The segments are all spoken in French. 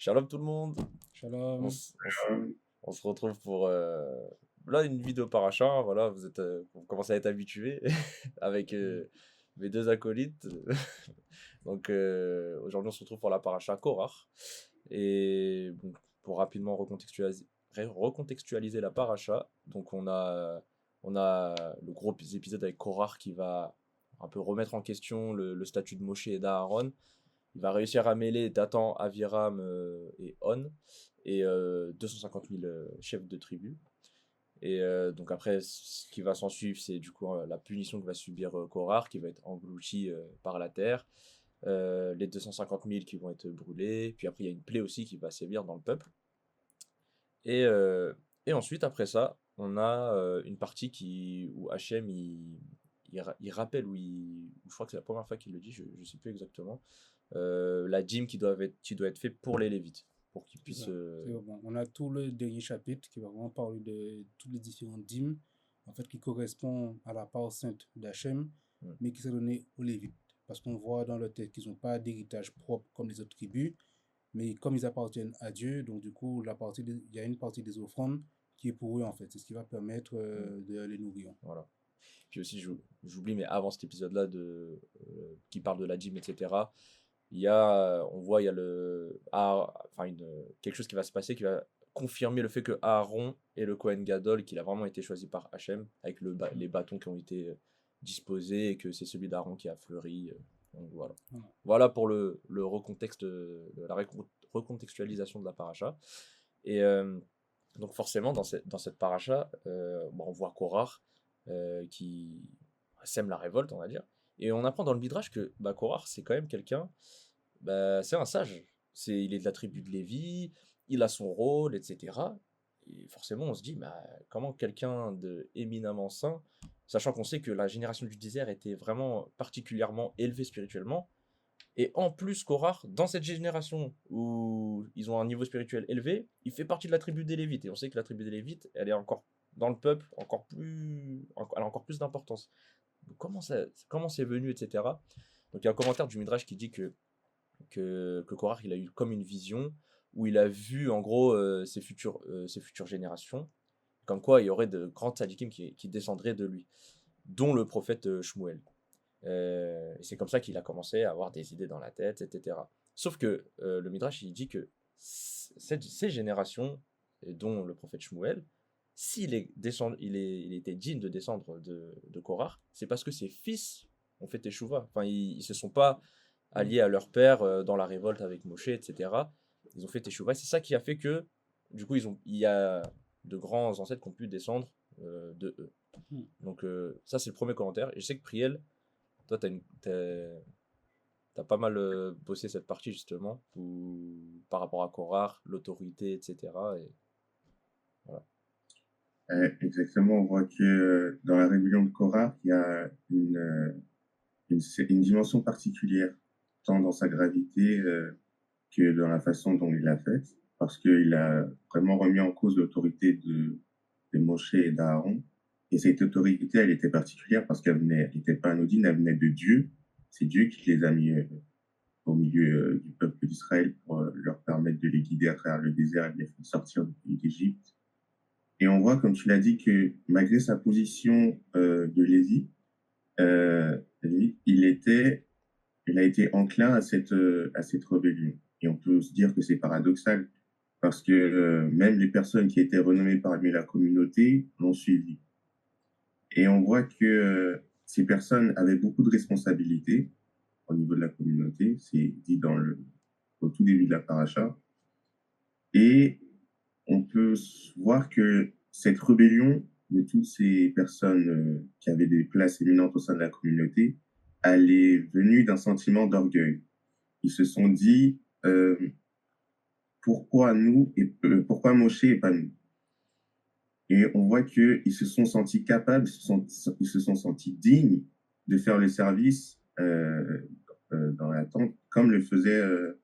Shalom tout le monde. On, Shalom. s- on s- on se retrouve pour là une vidéo paracha. Voilà, vous commencez à être habitués avec Mm. mes deux acolytes. Donc aujourd'hui on se retrouve pour la paracha Korach. Et bon, pour rapidement recontextualiser la paracha, donc on a le gros épisode avec Korach qui va un peu remettre en question le statut de Moshe et d'Aaron. Il va réussir à mêler Dathan, Aviram et On, et 250 000 chefs de tribu. Et donc après, ce qui va s'en suivre, c'est du coup la punition que va subir Korah, qui va être englouti par la terre. Les 250 000 qui vont être brûlés. Puis après, il y a une plaie aussi qui va sévir dans le peuple. Et, euh, et ensuite, après ça, on a une partie où Hachem, il rappelle, je crois que c'est la première fois qu'il le dit, je ne sais plus exactement, la dîme qui doit être fait pour les Lévites, pour qu'ils C'est puissent. ça. Bon. On a tout le dernier chapitre qui va vraiment parler de toutes les différentes dîmes, en fait, qui correspondent à la part sainte d'Hachem, Hmm. mais qui sont données aux Lévites. Parce qu'on voit dans le texte qu'ils n'ont pas d'héritage propre comme les autres tribus, mais comme ils appartiennent à Dieu, donc du coup, il y a une partie des offrandes qui est pour eux, en fait. C'est ce qui va permettre Hmm. de les nourrir. Voilà. Puis aussi, j'oublie, mais avant cet épisode-là qui parle de la dîme, etc., on voit, il y a quelque chose qui va se passer qui va confirmer le fait que Aaron est le Kohen Gadol, qu'il a vraiment été choisi par Hachem, avec les bâtons qui ont été disposés, et que c'est celui d'Aaron qui a fleuri. Donc voilà. Voilà. Voilà pour la recontextualisation de la paracha. Et donc forcément, dans cette paracha, on voit Korah qui sème la révolte, on va dire. Et on apprend dans le Midrash que Korah, c'est quand même quelqu'un, c'est un sage. Il est de la tribu de Lévi, il a son rôle, etc. Et forcément, on se dit, comment quelqu'un de éminemment saint, sachant qu'on sait que la génération du désert était vraiment particulièrement élevée spirituellement, et en plus, Korah, dans cette génération où ils ont un niveau spirituel élevé, il fait partie de la tribu des Lévites. Et on sait que la tribu des Lévites, elle est encore dans le peuple, elle a encore plus d'importance. Donc comment c'est venu, etc. Donc il y a un commentaire du Midrash qui dit que Korah, il a eu comme une vision où il a vu en gros ses futures générations, comme quoi il y aurait de grands tzadikim qui descendraient de lui, dont le prophète Shmuel. Et c'est comme ça qu'il a commencé à avoir des idées dans la tête, etc. Sauf que le Midrash, il dit que ces générations, et dont le prophète Shmuel, il était digne de descendre de Korah, c'est parce que ses fils ont fait Teshuvah. Enfin, ils se sont pas Mm. alliés à leur père dans la révolte avec Moshe, etc. Ils ont fait Teshuvah. C'est ça qui a fait que, du coup, il y a de grands ancêtres qui ont pu descendre de eux. Mm. Donc ça, c'est le premier commentaire. Et je sais que Priel, toi, t'as pas mal bossé cette partie justement, par rapport à Korah, l'autorité, etc. Et voilà. Exactement, on voit que dans la rébellion de Korah, il y a une dimension particulière, tant dans sa gravité que dans la façon dont il l'a faite, parce qu'il a vraiment remis en cause l'autorité de Moshe et d'Aaron. Et cette autorité, elle était particulière parce qu'elle n'était pas anodine, elle venait de Dieu. C'est Dieu qui les a mis au milieu du peuple d'Israël pour leur permettre de les guider à travers le désert et de les faire sortir du pays d'Égypte. Et on voit, comme tu l'as dit, que malgré sa position de Lévi, il a été enclin à cette rébellion. Et on peut se dire que c'est paradoxal, parce que même les personnes qui étaient renommées parmi la communauté l'ont suivi. Et on voit que ces personnes avaient beaucoup de responsabilités au niveau de la communauté, c'est dit au tout début de la paracha. Et on peut voir que cette rébellion de toutes ces personnes qui avaient des places éminentes au sein de la communauté, elle est venue d'un sentiment d'orgueil. Ils se sont dit pourquoi nous et pourquoi Moshe et pas nous. Et on voit qu'ils se sont sentis capables, ils se sont sentis dignes de faire le service dans la tente, comme le faisait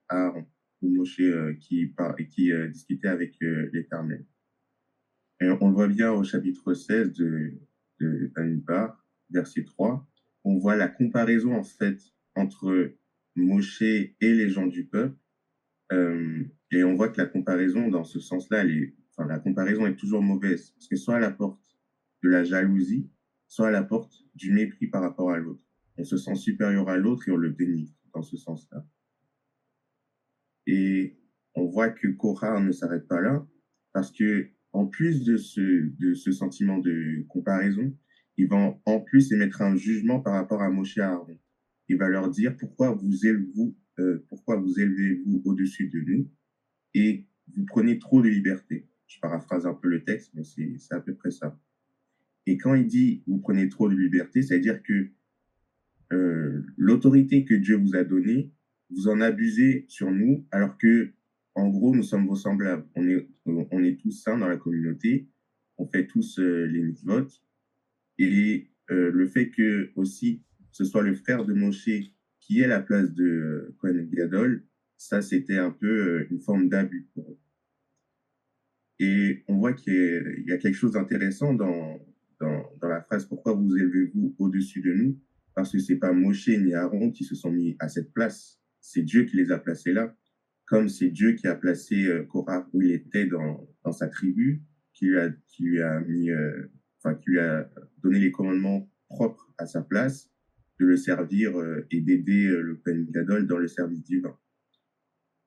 Aaron ou Moshe qui discutait avec l'Éternel. Et on le voit bien au chapitre 16 de Bamidbar, verset 3. On voit la comparaison, en fait, entre Moshe et les gens du peuple. Et on voit que la comparaison, dans ce sens-là, la comparaison est toujours mauvaise. Parce que soit elle apporte de la jalousie, soit elle apporte du mépris par rapport à l'autre. On se sent supérieur à l'autre et on le dénigre dans ce sens-là. Et on voit que Korah ne s'arrête pas là, parce que en plus de ce sentiment de comparaison, il va en plus émettre un jugement par rapport à Moshe et Aaron. Il va leur dire pourquoi vous élevez-vous au-dessus de nous et vous prenez trop de liberté. Je paraphrase un peu le texte, mais c'est à peu près ça. Et quand il dit vous prenez trop de liberté, c'est-à-dire que l'autorité que Dieu vous a donnée, vous en abusez sur nous, alors que, en gros, nous sommes vos semblables. On est tous saints dans la communauté, on fait tous les mitzvot, et le fait que aussi ce soit le frère de Moshe qui ait la place de Kohen Gadol, ça c'était un peu une forme d'abus pour eux. Et on voit qu'il y a quelque chose d'intéressant dans la phrase pourquoi vous élevez-vous au-dessus de nous, parce que c'est pas Moshe ni Aaron qui se sont mis à cette place, c'est Dieu qui les a placés là, comme c'est Dieu qui a placé Korah où il était dans sa tribu, qui lui a mis, qui lui a donné les commandements propres à sa place, de le servir et d'aider le Kohen Gadol dans le service divin.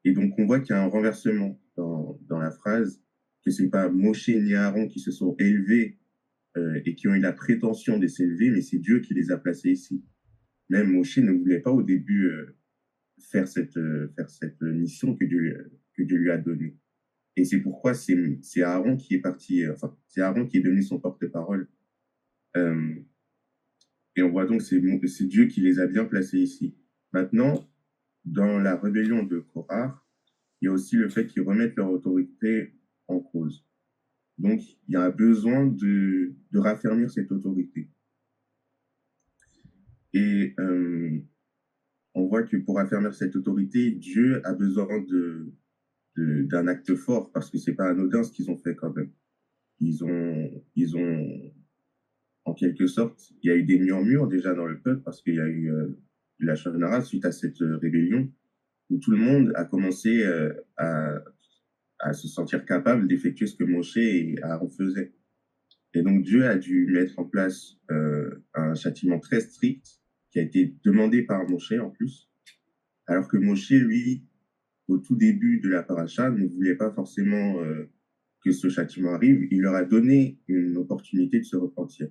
Et donc on voit qu'il y a un renversement dans la phrase, que c'est pas Moshe ni Aaron qui se sont élevés et qui ont eu la prétention de s'élever, mais c'est Dieu qui les a placés ici. Même Moshe ne voulait pas au début faire cette mission que Dieu lui a donnée. Et c'est pourquoi c'est Aaron qui est parti, c'est Aaron qui est devenu son porte-parole. Et on voit donc c'est Dieu qui les a bien placés ici. Maintenant, dans la rébellion de Korah, il y a aussi le fait qu'ils remettent leur autorité en cause. Donc, il y a un besoin de raffermir cette autorité. Et on voit que pour raffermir cette autorité, Dieu a besoin d'un acte fort, parce que c'est pas anodin ce qu'ils ont fait quand même. Ils ont, en quelque sorte, il y a eu des murmures déjà dans le peuple, parce qu'il y a eu la Shonara suite à cette rébellion, où tout le monde a commencé à se sentir capable d'effectuer ce que Moshe et Aaron faisaient. Et donc Dieu a dû mettre en place un châtiment très strict qui a été demandé par Moshe en plus, alors que Moshe, lui, au tout début de la paracha, ne voulait pas forcément que ce châtiment arrive. Il leur a donné une opportunité de se repentir.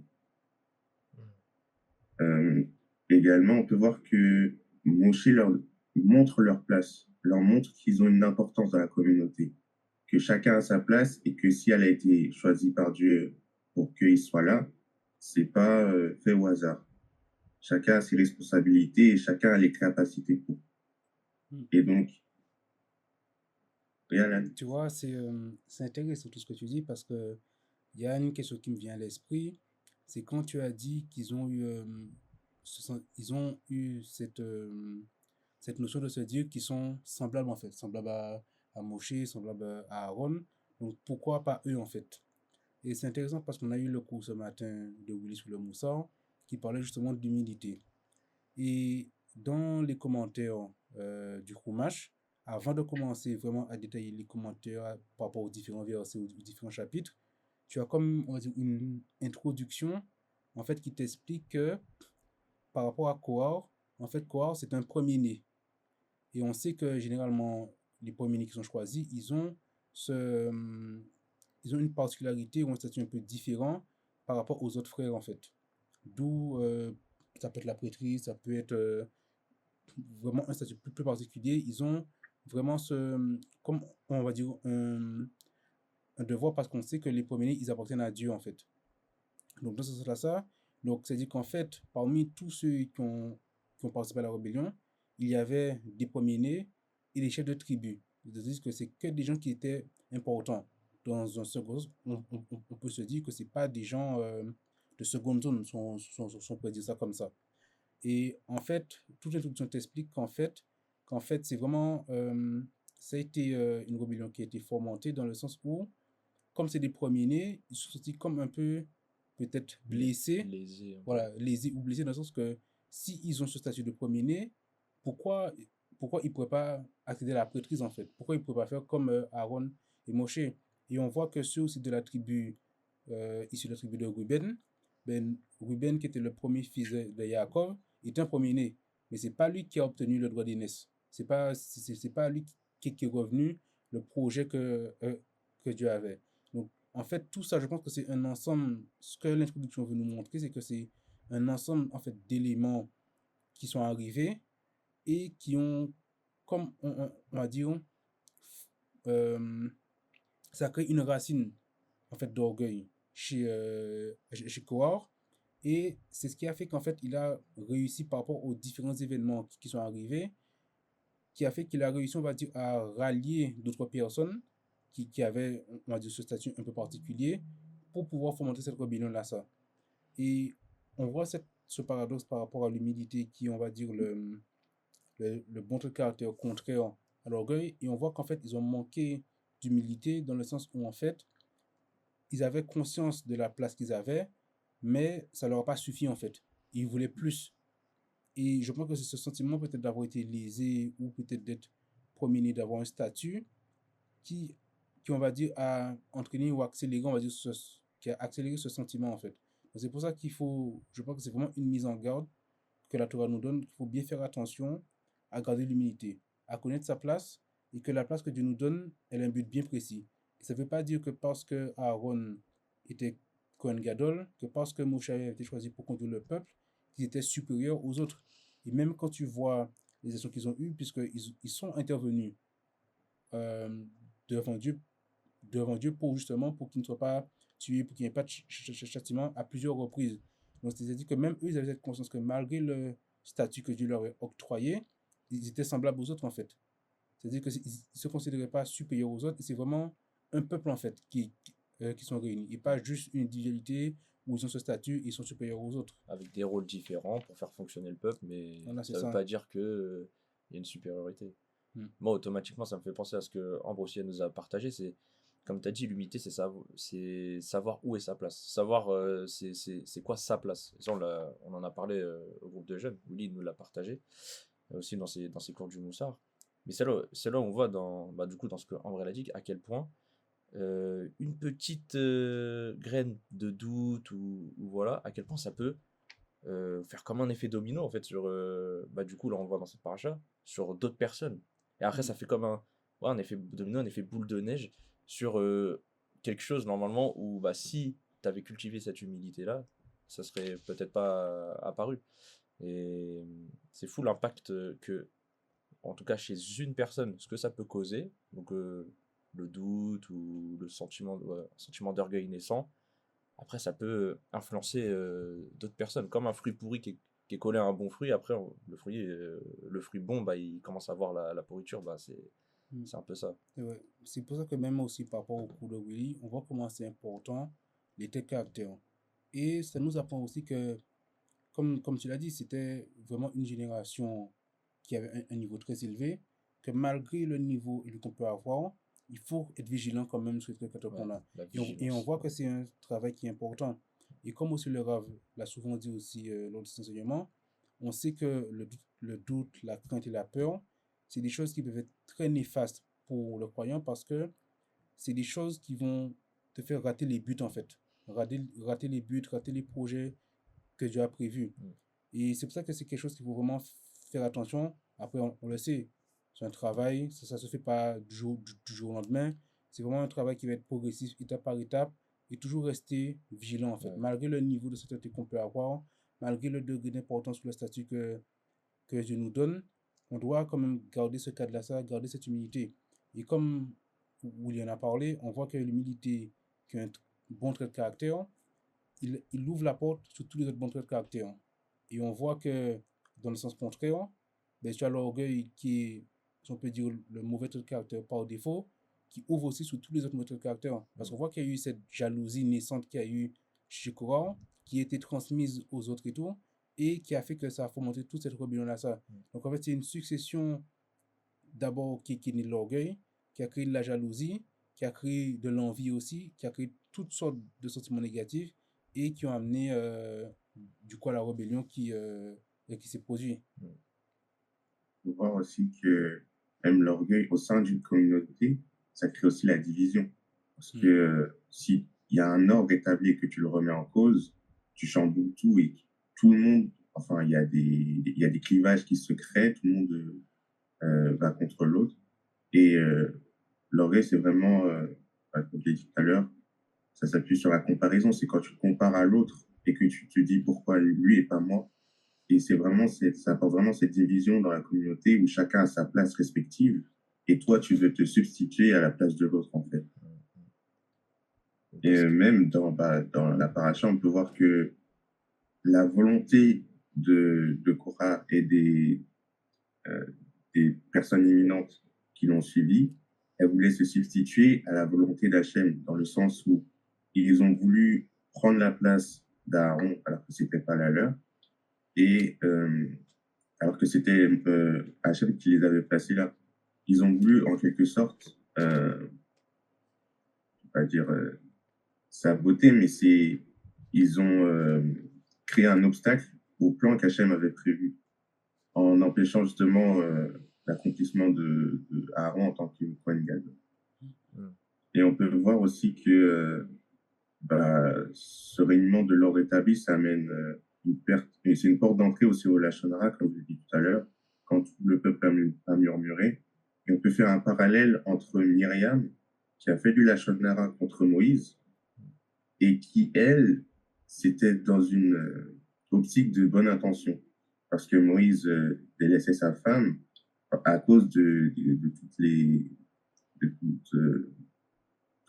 Également, on peut voir que Moshe leur montre leur place, leur montre qu'ils ont une importance dans la communauté, que chacun a sa place et que si elle a été choisie par Dieu pour qu'il soit là, c'est pas fait au hasard. Chacun a ses responsabilités et chacun a les capacités pour. Et donc, tu vois, c'est intéressant tout ce que tu dis parce que il y a une question qui me vient à l'esprit, c'est quand tu as dit qu'ils ont eu, ils ont eu cette notion de se dire qu'ils sont semblables en fait, semblables à Moshe, semblables à Aaron. Donc pourquoi pas eux en fait? Et c'est intéressant parce qu'on a eu le cours ce matin de Willis sur le Moussard qui parlait justement d'humilité. Et dans les commentaires du Chumash, avant de commencer vraiment à détailler les commentaires par rapport aux différents versets ou aux différents chapitres, tu as comme on va dire, une introduction en fait qui t'explique que par rapport à Korah, en fait Korah c'est un premier-né. Et on sait que généralement les premiers-nés qui sont choisis, ils ont une particularité ou un statut un peu différent par rapport aux autres frères en fait. D'où ça peut être la prêtrise, ça peut être vraiment un statut plus particulier. Ils ont vraiment comme on va dire, un devoir parce qu'on sait que les premiers-nés, ils appartiennent à Dieu en fait. Donc dans ce sens-là, donc c'est-à-dire qu'en fait, parmi tous ceux qui ont participé à la rébellion, il y avait des premiers-nés et des chefs de tribu. C'est-à-dire que c'est que des gens qui étaient importants. Dans un second, on peut se dire que c'est pas des gens de seconde zone, si on peut dire ça comme ça. Et en fait, toute l'introduction t'explique qu'en fait, c'est vraiment, ça a été une rébellion qui a été fomentée dans le sens où, comme c'est des premiers-nés, ils sont sentis comme un peu, peut-être blessés, Lésés. voilà, lésés ou blessés dans le sens que si ils ont ce statut de premier-né, pourquoi pourquoi il ne pourrait pas accéder à la prêtrise, en fait? Pourquoi il ne pourrait pas faire comme Aaron et Moshe? Et on voit que ceux aussi de la tribu, issus de la tribu de Ruben, Ruben, qui était le premier fils de Yaakov, était un premier-né. Mais ce n'est pas lui qui a obtenu le droit d'aînesse. Ce n'est pas lui qui est revenu le projet que Dieu avait. Donc, en fait, tout ça, je pense que c'est un ensemble. Ce que l'introduction veut nous montrer, c'est que c'est un ensemble, en fait, d'éléments qui sont arrivés et qui ont, comme on va dire, ça crée une racine, en fait, d'orgueil chez Korah. Et c'est ce qui a fait qu'en fait, il a réussi par rapport aux différents événements qui sont arrivés, qui a fait qu'il a réussi, on va dire, à rallier d'autres personnes qui avaient, on va dire, ce statut un peu particulier pour pouvoir fomenter cette rébellion-là, ça. Et on voit ce paradoxe par rapport à l'humilité qui, on va dire, le bon trait de caractère contraire à l'orgueil. Et on voit qu'en fait, ils ont manqué d'humilité dans le sens où, en fait, ils avaient conscience de la place qu'ils avaient, mais ça leur a pas suffi, en fait. Ils voulaient plus. Et je pense que c'est ce sentiment peut-être d'avoir été lésé ou peut-être d'être promené, d'avoir un statut qui, on va dire, a entraîné ou accéléré, on va dire, qui a accéléré ce sentiment, en fait. C'est pour ça je pense que c'est vraiment une mise en garde que la Torah nous donne, qu'il faut bien faire attention à garder l'humilité, à connaître sa place, et que la place que Dieu nous donne, elle a un but bien précis. Et ça ne veut pas dire que parce que Aaron était Kohen Gadol, que parce que Moshe a été choisi pour conduire le peuple, qu'ils étaient supérieurs aux autres. Et même quand tu vois les actions qu'ils ont eues, puisqu'ils sont intervenus euh, devant Dieu pour justement, pour qu'ils ne soient pas tués, pour qu'il n'y ait pas de châtiment à plusieurs reprises. Donc, c'est-à-dire que même eux, ils avaient cette conscience que malgré le statut que Dieu leur avait octroyé, ils étaient semblables aux autres, en fait. C'est-à-dire qu'ils ne se considéraient pas supérieurs aux autres, et c'est vraiment un peuple, en fait, qui sont réunis, et pas juste une individualité où ils ont ce statut et ils sont supérieurs aux autres. Avec des rôles différents pour faire fonctionner le peuple, mais Voilà, c'est ça ne veut ça. pas dire qu'il y a une supériorité. Moi, automatiquement, ça me fait penser à ce que Ambre aussi nous a partagé. C'est, comme tu as dit, l'humilité, c'est savoir où est sa place. Savoir c'est quoi sa place. Et ça, on en a parlé au groupe de jeunes. Willy nous l'a partagé, aussi dans ses cours du Moussard. Mais c'est là où on voit, du coup, dans ce que Ambre a dit, à quel point une petite graine de doute ou voilà, à quel point ça peut faire comme un effet domino en fait sur du coup là on le voit dans cette paracha sur d'autres personnes et après ça fait comme un effet domino, un effet boule de neige sur quelque chose normalement où si tu avais cultivé cette humilité là ça serait peut-être pas apparu et c'est fou l'impact que en tout cas chez une personne ce que ça peut causer donc le doute ou le sentiment d'orgueil naissant. Après, ça peut influencer d'autres personnes. Comme un fruit pourri qui est collé à un bon fruit, après, le fruit bon, il commence à voir la pourriture. C'est un peu ça. Ouais. C'est pour ça que même aussi par rapport au cours de Willy, on voit comment c'est important les traits de caractère. Et ça nous apprend aussi que, comme tu l'as dit, c'était vraiment une génération qui avait un niveau très élevé, que malgré le niveau élevé qu'on peut avoir, il faut être vigilant quand même sur les traits de caractère qu'on a. Et on voit que c'est un travail qui est important. Et comme aussi le Rav l'a souvent dit aussi lors de ses enseignements, on sait que le doute, la crainte et la peur, c'est des choses qui peuvent être très néfastes pour le croyant parce que c'est des choses qui vont te faire rater les buts en fait. Rater les buts, rater les projets que Dieu a prévus. Et c'est pour ça que c'est quelque chose qu'il faut vraiment faire attention. Après, on le sait, c'est un travail, ça se fait pas du jour au lendemain. C'est vraiment un travail qui va être progressif, étape par étape, et toujours rester vigilant en fait. Ouais. Malgré le niveau de sainteté qu'on peut avoir, malgré le degré d'importance ou le statut que Dieu nous donne, on doit quand même garder ce cadre-là, garder cette humilité. Et comme William a parlé, on voit que l'humilité, qui est un bon trait de caractère, il ouvre la porte sur tous les autres bons traits de caractère. Et on voit que, dans le sens contraire, tu as l'orgueil qui est, si on peut dire, le mauvais trait de caractère par défaut, qui ouvre aussi sur tous les autres mauvais traits de caractère. Parce qu'on voit qu'il y a eu cette jalousie naissante qu'il y a eu chez Korah, qui a été transmise aux autres et tout, et qui a fait que ça a fomenté toute cette rébellion-là. Donc en fait, c'est une succession d'abord qui est née de l'orgueil, qui a créé de la jalousie, qui a créé de l'envie aussi, qui a créé toutes sortes de sentiments négatifs et qui ont amené du coup à la rébellion qui s'est produite. faut voir aussi que même l'orgueil au sein d'une communauté, ça crée aussi la division. Parce que si il y a un ordre établi et que tu le remets en cause, tu chamboules tout et tout le monde, enfin, il y a des clivages qui se créent, tout le monde va contre l'autre. Et l'orgueil, c'est vraiment, comme je l'ai dit tout à l'heure, ça s'appuie sur la comparaison. C'est quand tu te compares à l'autre et que tu te dis pourquoi lui et pas moi. Et c'est vraiment, ça apporte vraiment cette division dans la communauté où chacun a sa place respective et toi, tu veux te substituer à la place de l'autre, en fait. Et même dans la paracha, on peut voir que la volonté de Korah et des personnes imminentes qui l'ont suivi, elle voulait se substituer à la volonté d'Hachem, dans le sens où ils ont voulu prendre la place d'Aaron alors que c'était pas la leur, et alors que c'était Hachem qui les avait placés là. Ils ont voulu, en quelque sorte, pas dire saboter, mais ils ont créé un obstacle au plan qu'Hachem avait prévu, en empêchant justement l'accomplissement de Aaron en tant que Kohen Gadol. Et on peut voir aussi que ce règlement de l'ordre établi, ça amène une perte, et c'est une porte d'entrée aussi au Lachon Hara, comme je l'ai dit tout à l'heure, quand tout le peuple a murmuré. Et on peut faire un parallèle entre Myriam, qui a fait du Lachon Hara contre Moïse, et qui, elle, c'était dans une optique de bonne intention. Parce que Moïse délaissait sa femme à cause de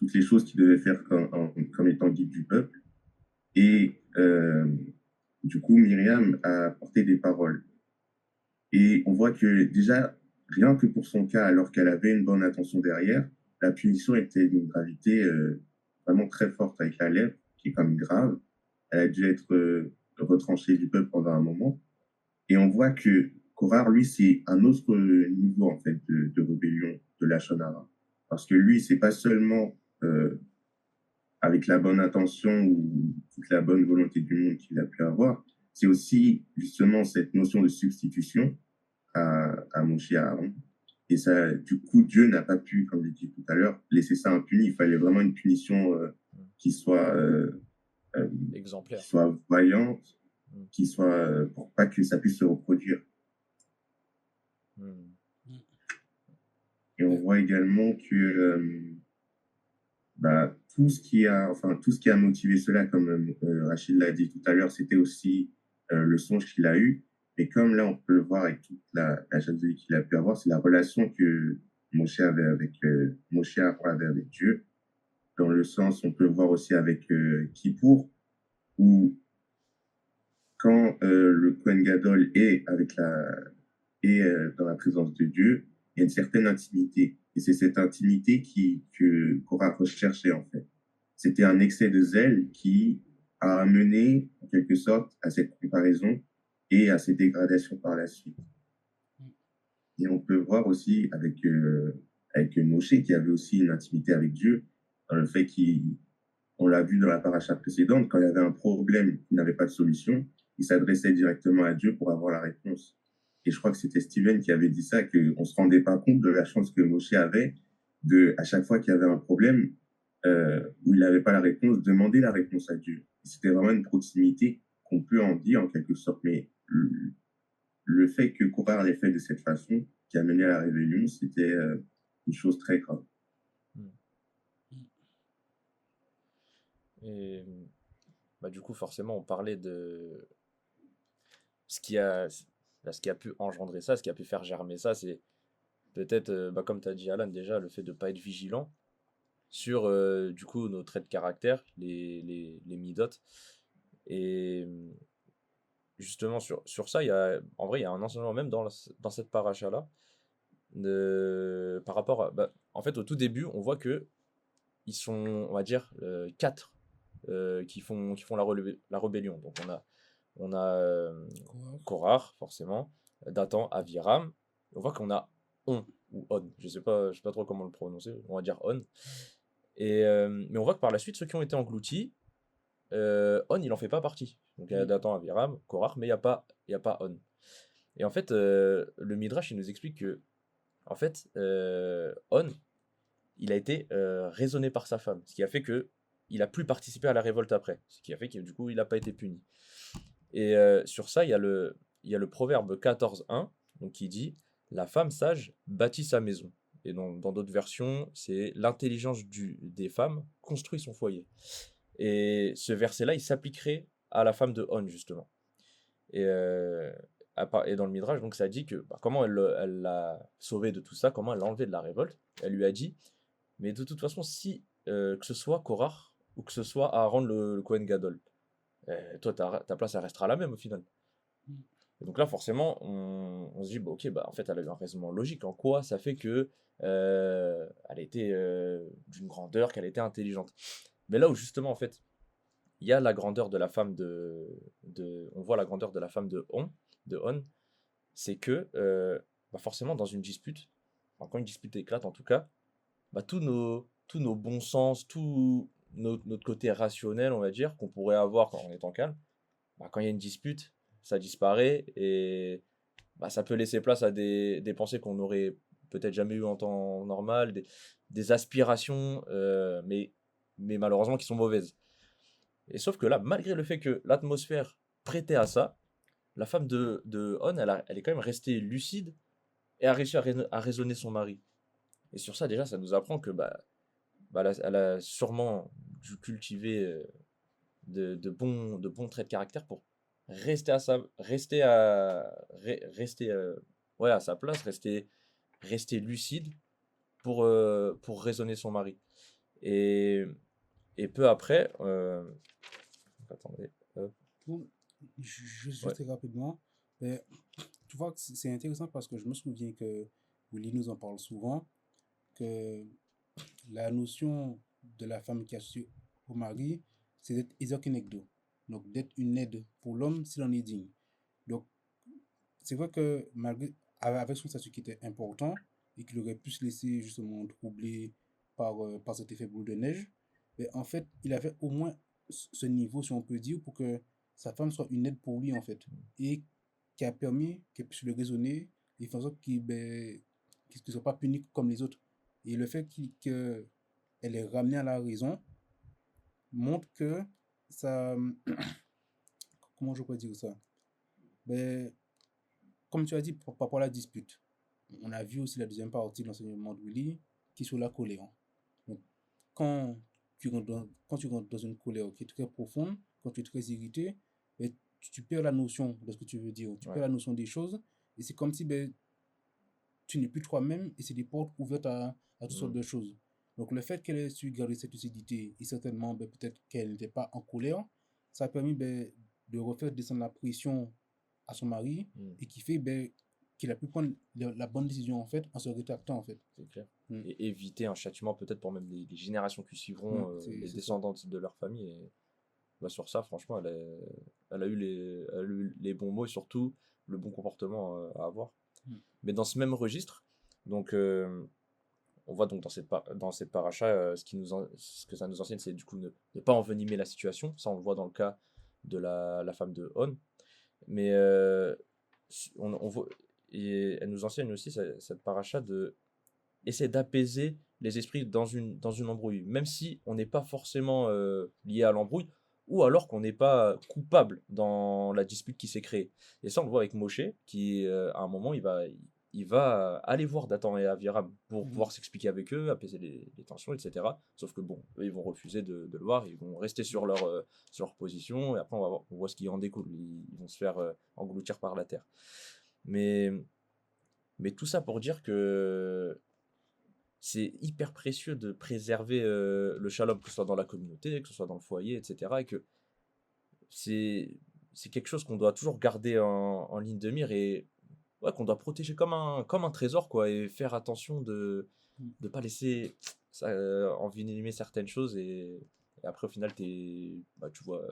toutes les choses qu'il devait faire comme étant guide du peuple. Et du coup, Myriam a porté des paroles. Et on voit que déjà, rien que pour son cas, alors qu'elle avait une bonne intention derrière, la punition était d'une gravité vraiment très forte avec la lèpre, qui est quand même grave. Elle a dû être retranchée du peuple pendant un moment. Et on voit que Korah, lui, c'est un autre niveau en fait de rébellion de la Shonara. Parce que lui, c'est pas seulement avec la bonne intention ou toute la bonne volonté du monde qu'il a pu avoir, c'est aussi justement cette notion de substitution à Moshe et à Aaron. Et ça, du coup, Dieu n'a pas pu, comme je l'ai dit tout à l'heure, laisser ça impuni. Il fallait vraiment une punition qui soit exemplaire, qui soit voyante, qui soit pour pas que ça puisse se reproduire. Et on voit également que tout ce qui a motivé cela, comme Rachid l'a dit tout à l'heure, c'était aussi le songe qu'il a eu. Et comme là, on peut le voir avec toute la jalousie qu'il a pu avoir, c'est la relation que Moshe avait Moshe Aaron avait avec Dieu. Dans le sens, on peut le voir aussi avec Kippour, où quand le Kohen Gadol est dans la présence de Dieu, il y a une certaine intimité. Et c'est cette intimité que Korah recherchait, en fait. C'était un excès de zèle qui a amené, en quelque sorte, à cette comparaison et à ces dégradations par la suite. Et on peut voir aussi avec Moshe, qui avait aussi une intimité avec Dieu, dans le fait on l'a vu dans la paracha précédente, quand il y avait un problème qui n'avait pas de solution, il s'adressait directement à Dieu pour avoir la réponse. Et je crois que c'était Steven qui avait dit ça, qu'on ne se rendait pas compte de la chance que Moshe avait à chaque fois qu'il y avait un problème où il n'avait pas la réponse, demander la réponse à Dieu. C'était vraiment une proximité qu'on peut en dire en quelque sorte, mais le fait que Korah l'ait fait de cette façon, qui a mené à la rébellion, c'était une chose très grave. Et du coup, forcément, on parlait de ce qui a pu engendrer ça, ce qui a pu faire germer ça, c'est peut-être, comme tu as dit Alan, déjà, le fait de ne pas être vigilant sur du coup nos traits de caractère, les midotes. Et justement, sur ça, en vrai, il y a un enseignement même dans cette paracha-là, par rapport à. En fait, au tout début, on voit que ils sont, on va dire, 4 qui font la rébellion. Donc on a Korah, forcément, Dathan, Aviram. On voit qu'on a On ou On. Je sais pas trop comment le prononcer. On va dire On. Mais on voit que par la suite, ceux qui ont été engloutis, On, il en fait pas partie. Donc il y a Dathan, Aviram, Korah, mais il n'y a pas On. Et en fait, le Midrash, il nous explique que, en fait, On, il a été raisonné par sa femme, ce qui a fait que il a plus participé à la révolte après, ce qui a fait que du coup, il n'a pas été puni. Et sur ça, il y a le proverbe 14.1, donc qui dit la femme sage bâtit sa maison. Et dans d'autres versions, c'est l'intelligence des femmes construit son foyer. Et ce verset-là, il s'appliquerait à la femme de On, justement. Et, et dans le Midrash, donc ça dit que comment elle l'a sauvé de tout ça, comment elle l'a enlevé de la révolte. Elle lui a dit, mais de toute façon, si que ce soit Korah ou que ce soit Aaron le Kohen Gadol, toi, ta place, elle restera la même au final. Et donc là, forcément, on se dit, bah, ok, bah, en fait, elle a eu un raisonnement logique. En quoi ça fait que elle était d'une grandeur, qu'elle était intelligente. Mais là où justement, en fait, il y a la grandeur de la femme on voit la grandeur de la femme de On, c'est que bah forcément, dans une dispute, enfin, quand une dispute éclate en tout cas, bah, tous nos bons sens, tout notre côté rationnel, on va dire, qu'on pourrait avoir quand on est en calme, bah, quand il y a une dispute, ça disparaît et bah, ça peut laisser place à des pensées qu'on n'aurait peut-être jamais eues en temps normal, des aspirations, mais malheureusement qui sont mauvaises. Et sauf que là, malgré le fait que l'atmosphère prêtait à ça, la femme de On, elle est quand même restée lucide et a réussi à raisonner son mari. Et sur ça, déjà, ça nous apprend que elle a sûrement dû cultiver de bons traits de caractère pour rester ouais, à sa place, rester lucide pour raisonner son mari. Et, et peu après, attendez, Bon, ouais, juste rapidement, euh, tu vois que c'est intéressant parce que je me souviens que Willy nous en parle souvent, que la notion de la femme qui assure au mari, c'est d'être Isokinegdo. Donc, d'être une aide pour l'homme s'il en est digne. Donc, c'est vrai que malgré, avec son statut qui était important et qu'il aurait pu se laisser justement troubler par cet effet boule de neige, mais en fait, il avait au moins ce niveau, si on peut dire, pour que sa femme soit une aide pour lui, en fait, et qui a permis qu'elle puisse le raisonner et faire en sorte qu'il ne soit pas puni comme les autres. Et le fait qu'elle est ramenée à la raison montre que ça. Comment je peux dire ça? Ben, comme tu as dit, par rapport à la dispute, on a vu aussi la deuxième partie de l'enseignement de Willy qui est sur la colère. Donc, quand quand tu rentres dans une colère qui est très profonde, quand tu es très irrité, ben, tu perds la notion de ce que tu veux dire, tu ouais, perds la notion des choses, et c'est comme si ben, tu n'es plus toi-même et c'est des portes ouvertes à toutes sortes mm, de choses. Donc le fait qu'elle ait su garder cette lucidité et certainement ben, peut-être qu'elle n'était pas en colère, ça a permis ben, de refaire descendre la pression à son mari mm, et qui fait ben, qu'il a pu prendre la bonne décision en fait en se rétractant en fait. c'est clair. Mm. Et éviter un châtiment peut-être pour même les générations qui suivront, les C'est ça. descendantes de leur famille. Et bah, sur ça, franchement, elle a eu les bons mots et surtout le bon comportement à avoir. Mm. Mais dans ce même registre, donc on voit donc dans cette paracha, ce que ça nous enseigne, c'est du coup ne pas envenimer la situation. Ça, on le voit dans le cas de la femme de On. Mais on voit, et elle nous enseigne aussi cette paracha de essayer d'apaiser les esprits dans une embrouille, même si on n'est pas forcément lié à l'embrouille, ou alors qu'on n'est pas coupable dans la dispute qui s'est créée. Et ça, on le voit avec Moshe, qui à un moment, il va aller voir Dathan et Aviram pour Mm. pouvoir s'expliquer avec eux, apaiser les tensions, etc. Sauf que bon, eux, ils vont refuser de le voir, ils vont rester sur leur position, et après, on voit ce qui en découle. Ils vont se faire engloutir par la terre. Mais, mais tout ça pour dire que c'est hyper précieux de préserver le shalom, que ce soit dans la communauté, que ce soit dans le foyer, etc. Et que c'est, c'est quelque chose qu'on doit toujours garder en ligne de mire et ouais, qu'on doit protéger comme un trésor, quoi, et faire attention de Mm. ne pas laisser ça, envenimer certaines choses et après, au final, tu vois,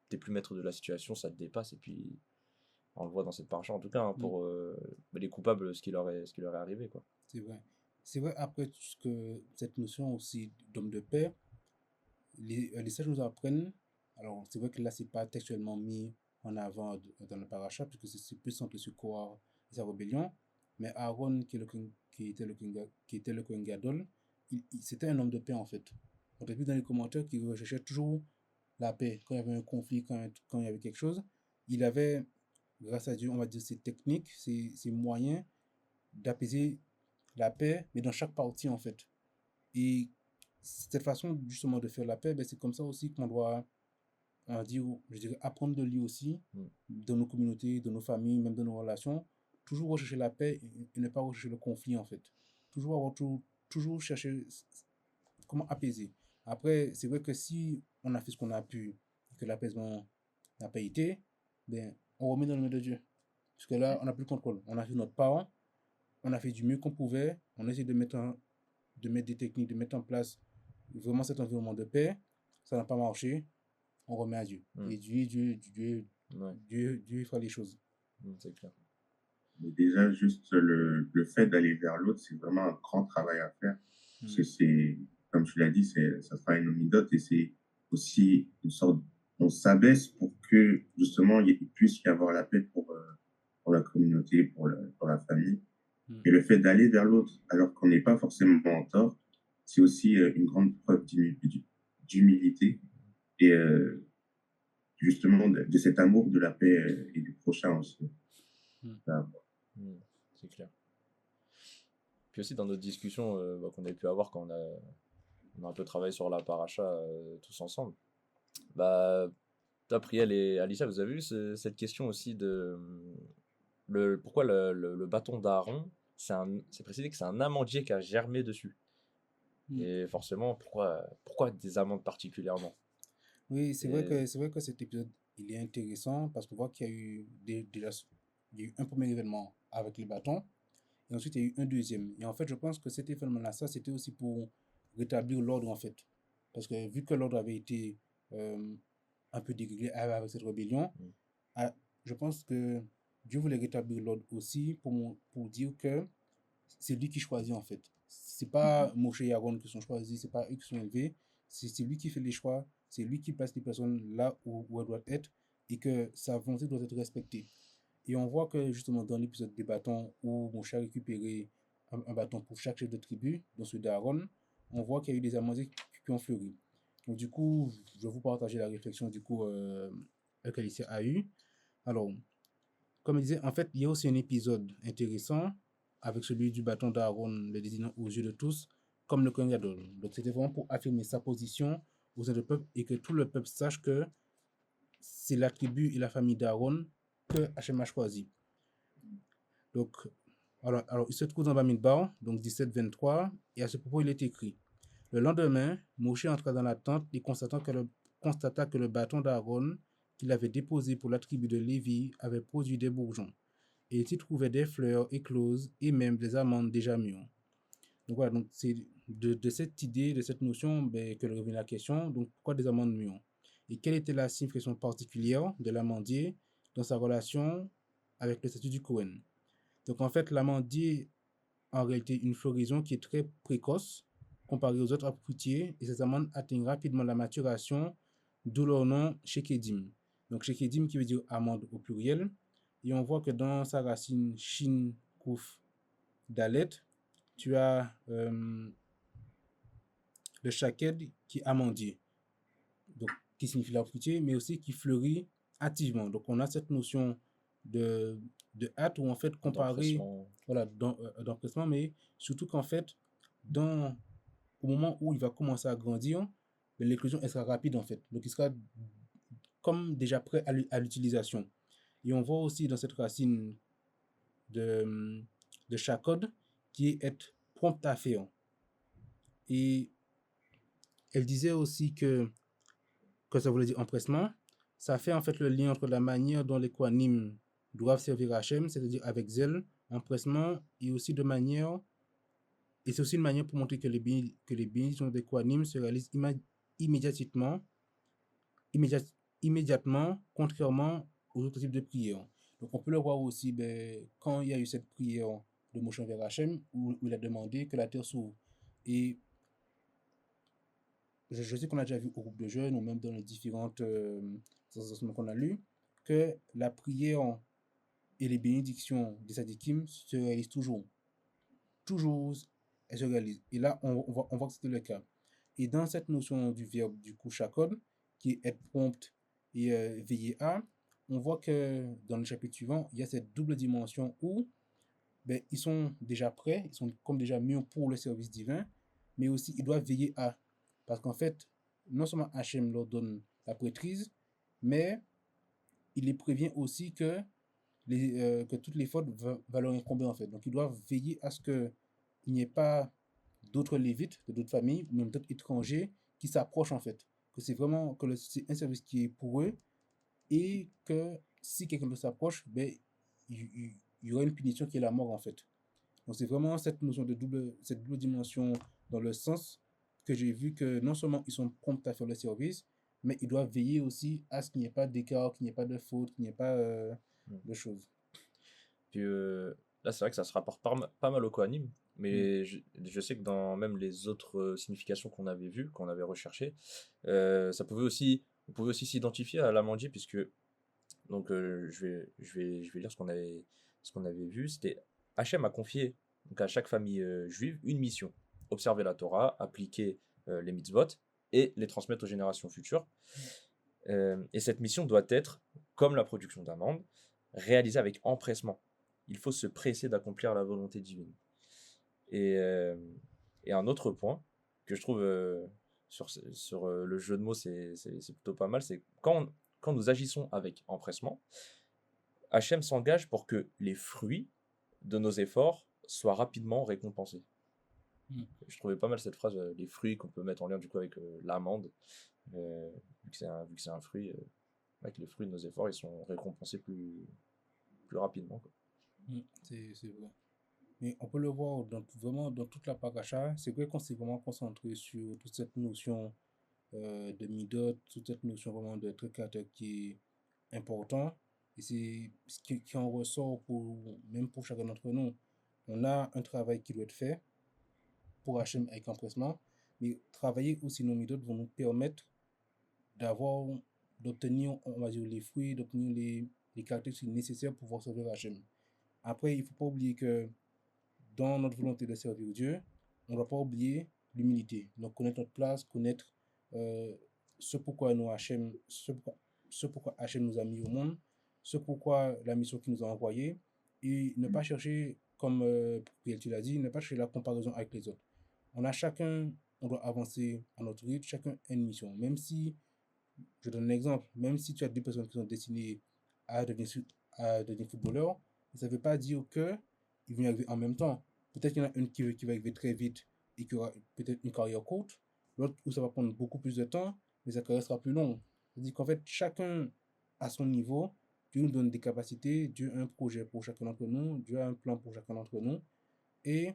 t'es plus maître de la situation, ça te dépasse et puis on le voit dans cette paracha en tout cas, hein, Mm. pour les coupables, ce qui leur est arrivé, quoi. C'est vrai. C'est vrai, après tout ce que cette notion aussi d'homme de paix, les sages nous apprennent, alors c'est vrai que là, c'est pas textuellement mis en avant dans le paracha, puisque c'est plus centré sur Korah et sa rébellion. Mais Aaron, qui était le Kohen Gadol, c'était un homme de paix en fait. On a vu dans les commentaires qu'il recherchait toujours la paix. Quand il y avait un conflit, quand il y avait quelque chose, il avait, grâce à Dieu, on va dire, ses techniques, ses moyens d'apaiser la paix, mais dans chaque partie en fait. Et cette façon justement de faire la paix, ben, c'est comme ça aussi qu'on doit, on va dire, je dirais, apprendre de lui aussi, dans nos communautés, dans nos familles, même dans nos relations. Toujours rechercher la paix et ne pas rechercher le conflit en fait. Toujours chercher comment apaiser. Après, c'est vrai que si on a fait ce qu'on a pu, que l'apaisement n'a pas été, ben, on remet dans les mains de Dieu. Parce que là, on n'a plus le contrôle. On a fait notre part, on a fait du mieux qu'on pouvait, on a essayé de mettre des techniques, de mettre en place vraiment cet environnement de paix. Ça n'a pas marché, on remet à Dieu. Et Dieu fera les choses. C'est clair. Mais déjà, juste le fait d'aller vers l'autre, c'est vraiment un grand travail à faire. Parce que c'est, comme tu l'as dit, ça sera une omidote et c'est aussi une sorte, on s'abaisse pour que justement il puisse y avoir la paix pour la communauté, pour la famille. Et le fait d'aller vers l'autre alors qu'on n'est pas forcément en tort, c'est aussi une grande preuve d'humilité et justement de cet amour de la paix et du prochain aussi. C'est clair. Puis aussi dans notre discussion qu'on a pu avoir quand on a un peu travaillé sur la paracha tous ensemble, toi, Priel et Alicia, vous avez vu cette question aussi de pourquoi le bâton d'Aaron, c'est précisé que c'est un amandier qui a germé dessus. Et forcément, pourquoi des amandes particulièrement? Oui, c'est vrai que cet épisode, il est intéressant parce qu'on voit qu'il y a eu déjà il y a eu un premier événement avec les bâtons et ensuite il y a eu un deuxième. Et en fait, je pense que cet événement-là, ça, c'était aussi pour rétablir l'ordre en fait. Parce que vu que l'ordre avait été un peu déréglé avec cette rébellion, je pense que Dieu voulait rétablir l'ordre aussi pour dire que c'est lui qui choisit en fait. C'est pas Moshe et Aaron qui sont choisis, c'est pas eux qui sont élevés, c'est lui qui fait les choix, c'est lui qui place les personnes là où elles doivent être et que sa volonté doit être respectée. Et on voit que justement dans l'épisode des bâtons où Moshe a récupéré un bâton pour chaque chef de tribu, dans celui d'Aaron, on voit qu'il y a eu des amandiers qui ont fleuri. Donc du coup, je vais vous partager la réflexion du coup qu'Alicia a eue. Alors, comme je disais, en fait, il y a aussi un épisode intéressant avec celui du bâton d'Aaron, le désignant aux yeux de tous, comme le Kohen Gadol. Donc, c'était vraiment pour affirmer sa position au sein du peuple et que tout le peuple sache que c'est la tribu et la famille d'Aaron que Hachem a choisi. Donc, alors, il se trouve dans Bamidbar, donc 17-23, et à ce propos, il est écrit: le lendemain, Moshe entra dans la tente et constata que le bâton d'Aaron qu'il avait déposé pour la tribu de Lévi avait produit des bourgeons. Et il s'y trouvait des fleurs écloses et même des amandes déjà mûres. Donc voilà, donc c'est de cette idée, de cette notion que revient la question. Donc pourquoi des amandes mûres? Et quelle était la signification particulière de l'amandier dans sa relation avec le statut du Cohen? Donc en fait, l'amandier en réalité une floraison qui est très précoce comparée aux autres arbres fruitiers et ces amandes atteignent rapidement la maturation, d'où leur nom Shekedim. Donc Shekedim qui veut dire amande au pluriel. Et on voit que dans sa racine Shin, Kouf, Dalet, tu as le Shaked qui est amandier, donc qui signifie l'arbre fruitier, mais aussi qui fleurit hâtivement. Donc on a cette notion de hâte ou en fait comparé voilà, d'empressement, mais surtout qu'en fait, au moment où il va commencer à grandir, l'éclosion elle sera rapide en fait. Donc il sera comme déjà prêt à l'utilisation. Et on voit aussi dans cette racine de Shakod qui est être prompt à faire. Et elle disait aussi que ça voulait dire empressement. Ça fait en fait le lien entre la manière dont les Kohanim doivent servir Hachem, c'est-à-dire avec zèle, empressement, et aussi de manière, et c'est aussi une manière pour montrer que les bénédictions des Kohanim se réalisent immédiatement, contrairement aux autres types de prières. Donc on peut le voir aussi quand il y a eu cette prière de Moshe vers Hachem, où il a demandé que la terre s'ouvre. Et je sais qu'on a déjà vu au groupe de jeunes, ou même dans les différentes enseignements qu'on a lus, que la prière et les bénédictions des sadikim se réalisent toujours. Toujours, elles se réalisent. Et là, on voit que c'était le cas. Et dans cette notion du verbe, du coup, shakod, qui est être prompt et veiller à, on voit que dans le chapitre suivant, il y a cette double dimension où ben, ils sont déjà prêts, ils sont comme déjà mieux pour le service divin, mais aussi ils doivent veiller à. Parce qu'en fait, non seulement Hachem leur donne la prêtrise, mais il les prévient aussi que toutes les fautes va leur incomber en fait. Donc ils doivent veiller à ce qu'il n'y ait pas d'autres lévites, de d'autres familles, ou même d'autres étrangers qui s'approchent en fait. Que c'est vraiment c'est un service qui est pour eux et que si quelqu'un d'autre s'approche, ben, il y aura une punition qui est la mort en fait. Donc c'est vraiment cette notion cette double dimension dans le sens que j'ai vu que non seulement ils sont prompts à faire le service, mais ils doivent veiller aussi à ce qu'il n'y ait pas d'écart, qu'il n'y ait pas de faute, qu'il n'y ait pas Mm. de choses. Puis là, c'est vrai que ça se rapporte pas mal au Kohanim, mais je sais que dans même les autres significations qu'on avait vues, qu'on avait recherchées, on pouvait aussi s'identifier à l'amandier, puisque donc je vais lire ce qu'on avait vu. C'était Hachem a confié donc à chaque famille juive une mission: observer la Torah, appliquer les mitzvot et les transmettre aux générations futures. Et cette mission doit être, comme la production d'amandes, réalisée avec empressement. Il faut se presser d'accomplir la volonté divine. Et, et un autre point que je trouve sur le jeu de mots, c'est plutôt pas mal, c'est quand nous agissons avec empressement, Hachem s'engage pour que les fruits de nos efforts soient rapidement récompensés. Je trouvais pas mal cette phrase, les fruits qu'on peut mettre en lien du coup avec l'amande, vu que c'est un fruit, avec les fruits de nos efforts, ils sont récompensés plus rapidement, quoi. C'est vrai. Mais on peut le voir vraiment dans toute la paracha. C'est vrai qu'on s'est vraiment concentré sur toute cette notion de midot, toute cette notion vraiment de truc qui est important. Et c'est ce qui en ressort même pour chacun d'entre nous. On a un travail qui doit être fait pour Hachem avec empressement, mais travailler aussi nos midot vont nous permettre d'obtenir, on va dire, les fruits, d'obtenir les caractéristiques nécessaires pour pouvoir servir Hachem. Après, il ne faut pas oublier que dans notre volonté de servir Dieu, on ne doit pas oublier l'humilité. Donc, connaître notre place, connaître ce pourquoi Hachem nous a mis au monde, ce pourquoi la mission qu'il nous a envoyée, et ne pas chercher, comme tu l'as dit, ne pas chercher la comparaison avec les autres. On doit avancer à notre rythme, chacun a une mission. Même si, je donne un exemple, même si tu as deux personnes qui sont destinées à devenir footballeurs, ça ne veut pas dire que ils vont y arriver en même temps. Peut-être qu'il y en a une qui va arriver très vite et qui aura peut-être une carrière courte, l'autre où ça va prendre beaucoup plus de temps, mais sa carrière sera plus longue. C'est-à-dire qu'en fait, chacun à son niveau, Dieu nous donne des capacités, Dieu a un projet pour chacun d'entre nous, Dieu a un plan pour chacun d'entre nous, et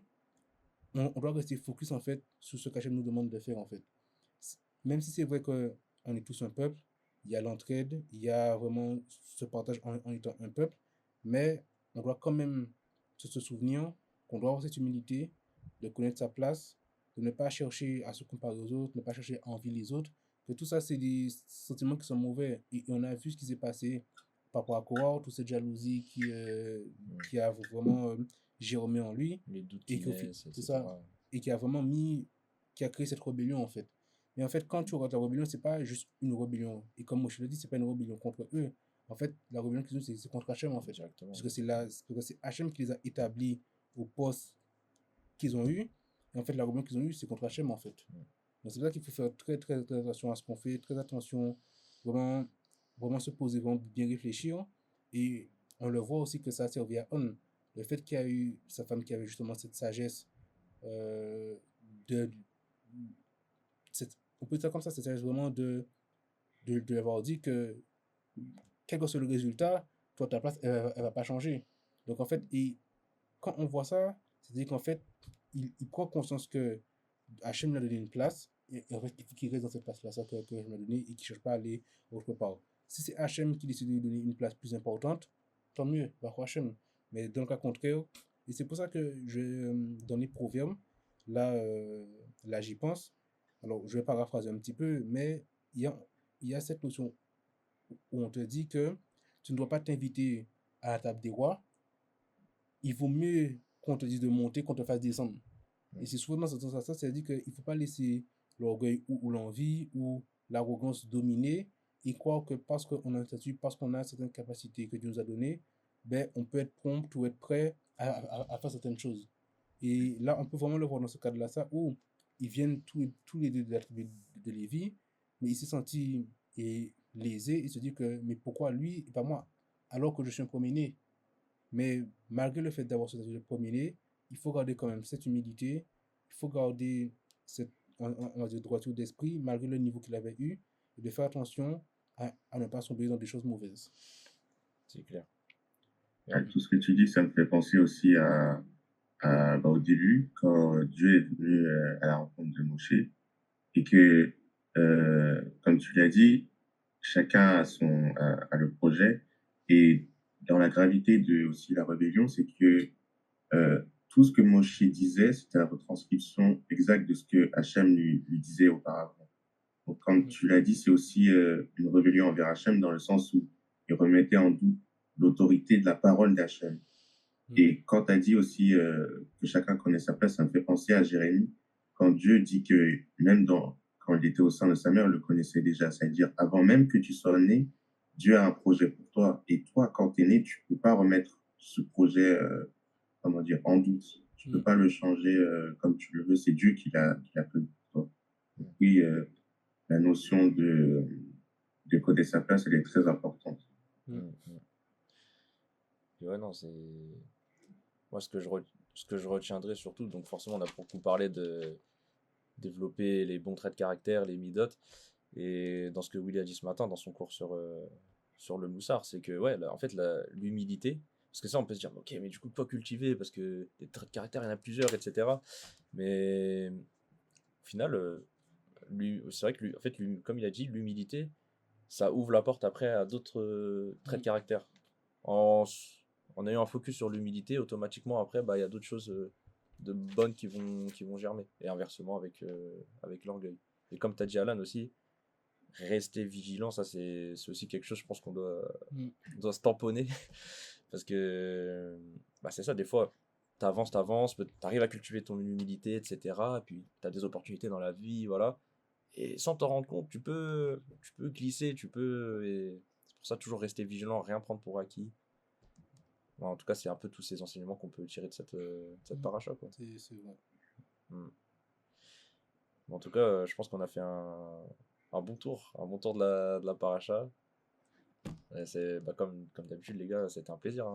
on doit rester focus en fait sur ce qu'Hachem nous demande de faire en fait. Même si c'est vrai qu'on est tous un peuple, il y a l'entraide, il y a vraiment ce partage en étant un peuple, mais on doit quand même se souvenir qu'on doit avoir cette humilité de connaître sa place, de ne pas chercher à se comparer aux autres, ne pas chercher à envier les autres, que tout ça, c'est des sentiments qui sont mauvais. Et on a vu ce qui s'est passé par rapport à Korah, toute cette jalousie qui a vraiment germé en lui, Les doutes et qui naissent, etc. ça, et qui a vraiment qui a créé cette rébellion en fait. Mais en fait, quand tu regardes la rébellion, c'est pas juste une rébellion. Et comme Moshe le dit, c'est pas une rébellion contre eux. En fait, la rébellion qu'ils ont, c'est contre Hachem, en fait. Directement. Parce que c'est Hachem qui les a établis au poste qu'ils ont eu. Et en fait, la rébellion qu'ils ont eu, c'est contre Hachem, en fait. Donc c'est pour ça qu'il faut faire très, très, très attention à ce qu'on fait, très attention, vraiment, vraiment se poser, vraiment bien réfléchir. Et on le voit aussi que ça a servi à On. Le fait qu'il y a eu sa femme qui avait justement cette sagesse de on peut dire comme ça, c'est vraiment de l'avoir dit que quel que soit le résultat, toi, ta place, elle va pas changer. Donc, en fait, quand on voit ça, c'est-à-dire qu'en fait, il prend conscience que Hachem lui a donné une place, et en fait, il faut qu'il reste dans cette place-là, ça que je m'ai donné, et qu'il ne cherche pas à aller autre part. Si c'est Hachem qui décide de lui donner une place plus importante, tant mieux, va Hachem. Mais dans le cas contraire, et c'est pour ça que dans les proverbes, là j'y pense. Alors, je vais paraphraser un petit peu, mais il y a cette notion où on te dit que tu ne dois pas t'inviter à la table des rois. Il vaut mieux qu'on te dise de monter qu'on te fasse descendre. Et c'est souvent dans ce sens-là, c'est-à-dire qu'il ne faut pas laisser l'orgueil ou l'envie ou l'arrogance dominer et croire que parce qu'on a un statut, parce qu'on a certaines capacités que Dieu nous a données, ben, on peut être prompt ou être prêt à faire certaines choses. Et là, on peut vraiment le voir dans ce cadre-là, ça, où ils viennent tous les deux de la tribu de Lévi, mais il s'est senti lésé, il se dit que, mais pourquoi lui et pas moi, alors que je suis un premier-né? Mais malgré le fait d'avoir ce statut de premier-né, il faut garder quand même cette humilité, il faut garder cette on va dire, droiture d'esprit, malgré le niveau qu'il avait eu, et de faire attention à ne pas sombrer dans des choses mauvaises. C'est clair. Tout ce que tu dis, ça me fait penser aussi au début, quand Dieu est venu à la rencontre de Moshe, et que, comme tu l'as dit, chacun a le projet, et dans la gravité de aussi la rébellion, c'est que tout ce que Moshe disait, c'était la retranscription exacte de ce que Hachem lui disait auparavant. Donc, comme tu l'as dit, c'est aussi une rébellion envers Hachem dans le sens où il remettait en doute l'autorité de la parole d'Hachem. Et quand tu as dit aussi que chacun connaît sa place, ça me fait penser à Jérémie, quand Dieu dit que quand il était au sein de sa mère, il le connaissait déjà. C'est-à-dire, avant même que tu sois né, Dieu a un projet pour toi. Et toi, quand tu es né, tu ne peux pas remettre ce projet en doute. Tu ne peux pas le changer comme tu le veux. C'est Dieu qui l'a prévu pour toi. Donc, oui, la notion de connaître sa place, elle est très importante. Et ouais, non, c'est. Moi, ce que je retiendrai surtout, donc forcément, on a beaucoup parlé de développer les bons traits de caractère, les midot, et dans ce que Willy a dit ce matin, dans son cours sur le moussard, c'est que, ouais, en fait, l'humilité, parce que ça, on peut se dire, ok, mais du coup, quoi cultiver, parce que des traits de caractère, il y en a plusieurs, etc. Mais au final, c'est vrai que, en fait, comme il a dit, l'humilité, ça ouvre la porte après à d'autres traits de caractère. En ayant un focus sur l'humilité, automatiquement après, il y a d'autres choses de bonnes qui vont germer. Et inversement avec l'orgueil. Et comme tu as dit, Alan aussi, rester vigilant, ça c'est aussi quelque chose, je pense qu'on doit se tamponner. Parce que c'est ça, des fois, t'avances, t'arrives à cultiver ton humilité, etc. Et puis t'as des opportunités dans la vie, voilà. Et sans t'en rendre compte, tu peux glisser, et c'est pour ça, toujours rester vigilant, rien prendre pour acquis. Bon, en tout cas, c'est un peu tous ces enseignements qu'on peut tirer de cette paracha, quoi. C'est vrai. En tout cas, je pense qu'on a fait un bon tour de la paracha. Comme d'habitude, les gars, c'était un plaisir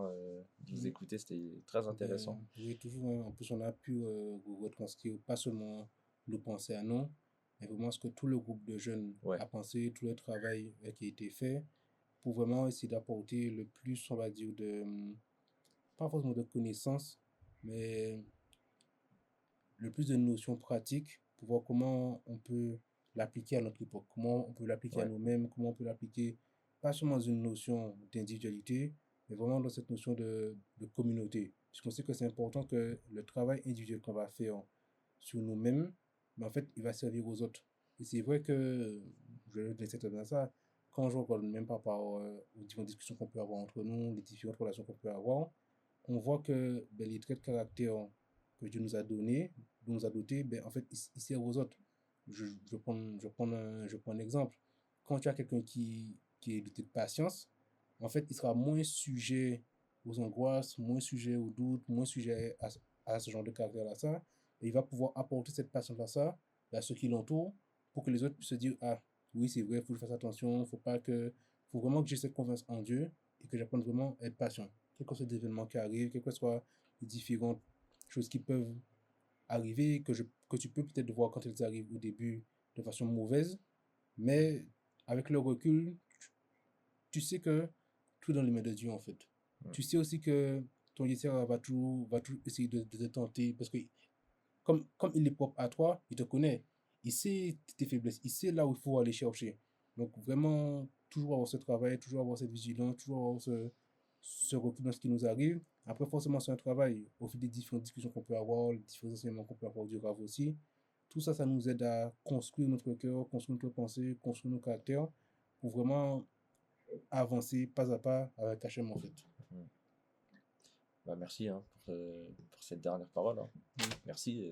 de vous écouter, c'était très intéressant. Oui, toujours. En plus, on a pu retranscrire pas seulement nos pensées à nous, mais vraiment ce que tout le groupe de jeunes a pensé, tout le travail qui a été fait, pour vraiment essayer d'apporter le plus, on va dire, pas forcément de connaissances, mais le plus de notions pratiques pour voir comment on peut l'appliquer à notre époque, comment on peut l'appliquer à nous-mêmes, comment on peut l'appliquer pas seulement dans une notion d'individualité, mais vraiment dans cette notion de communauté. Puisqu'on sait que c'est important que le travail individuel qu'on va faire sur nous-mêmes, mais en fait, il va servir aux autres. Et c'est vrai que, je vais le laisser dans ça, quand je regarde même par rapport aux différentes discussions qu'on peut avoir entre nous, les différentes relations qu'on peut avoir, on voit que les traits de caractère que Dieu nous a donnés, dont nous a dotés, en fait, il sert aux autres. Je prends un exemple. Quand tu as quelqu'un qui est doté de patience, en fait, il sera moins sujet aux angoisses, moins sujet aux doutes, moins sujet à ce genre de caractère-là, ça. Et il va pouvoir apporter cette patience-là, ça, à ceux qui l'entourent, pour que les autres puissent se dire, ah, oui, c'est vrai, il faut que je fasse attention, faut vraiment que j'ai cette confiance en Dieu et que j'apprenne vraiment à être patient. Quel que soit les événements qui arrivent, quelles que soient les différentes choses qui peuvent arriver, que tu peux peut-être voir quand elles arrivent au début de façon mauvaise, mais avec le recul, tu sais que tout est dans les mains de Dieu, en fait. Tu sais aussi que ton Yézéra va toujours essayer de te tenter, parce que comme il est propre à toi, il te connaît. Il sait tes faiblesses, il sait là où il faut aller chercher. Donc vraiment, toujours avoir ce travail, toujours avoir cette vigilance, toujours avoir ce recul dans ce qui nous arrive. Après, forcément, c'est un travail. Au fil des différentes discussions qu'on peut avoir, les différents enseignements qu'on peut avoir du Rav aussi, tout ça, ça nous aide à construire notre cœur, construire notre pensée, construire nos caractères, pour vraiment avancer pas à pas avec Hachem, en fait. Mm. Bah, merci hein, pour cette dernière parole. Hein. Mm. Merci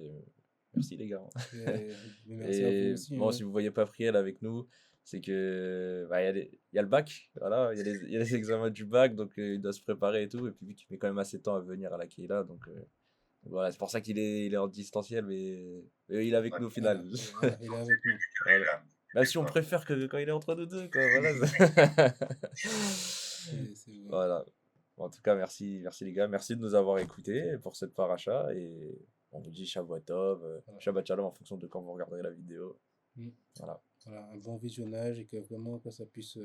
les gars. Mais merci à vous Et aussi. bon, Hein. si vous voyez pas Priel avec nous, c'est que bah, il y a le bac, voilà, il y a les examens du bac, donc il doit se préparer et tout. Et puis vu qu'il met quand même assez de temps à venir à la Keila, donc voilà, c'est pour ça il est en distanciel, mais il est avec Ouais, nous au Voilà, final. voilà, il est avec nous. Voilà. là, Même si on d'accord. préfère que quand il est entre nous deux, quoi. Voilà. C'est vrai. Voilà. En tout cas, merci les gars. Merci de nous avoir écoutés pour cette paracha. Et on vous dit Shabbat Tov, Voilà. Shabbat Shalom en fonction de quand vous regarderez la vidéo. Mm. Voilà. Voilà, un bon visionnage et que vraiment que ça puisse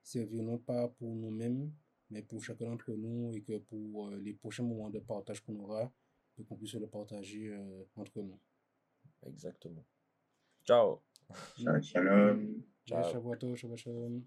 servir non pas pour nous-mêmes, mais pour chacun d'entre nous et que pour les prochains moments de partage qu'on aura, et qu'on puisse le partager entre nous. Exactement. Ciao. Shabbat shalom. Allez, Ciao. Shabbat Shalom.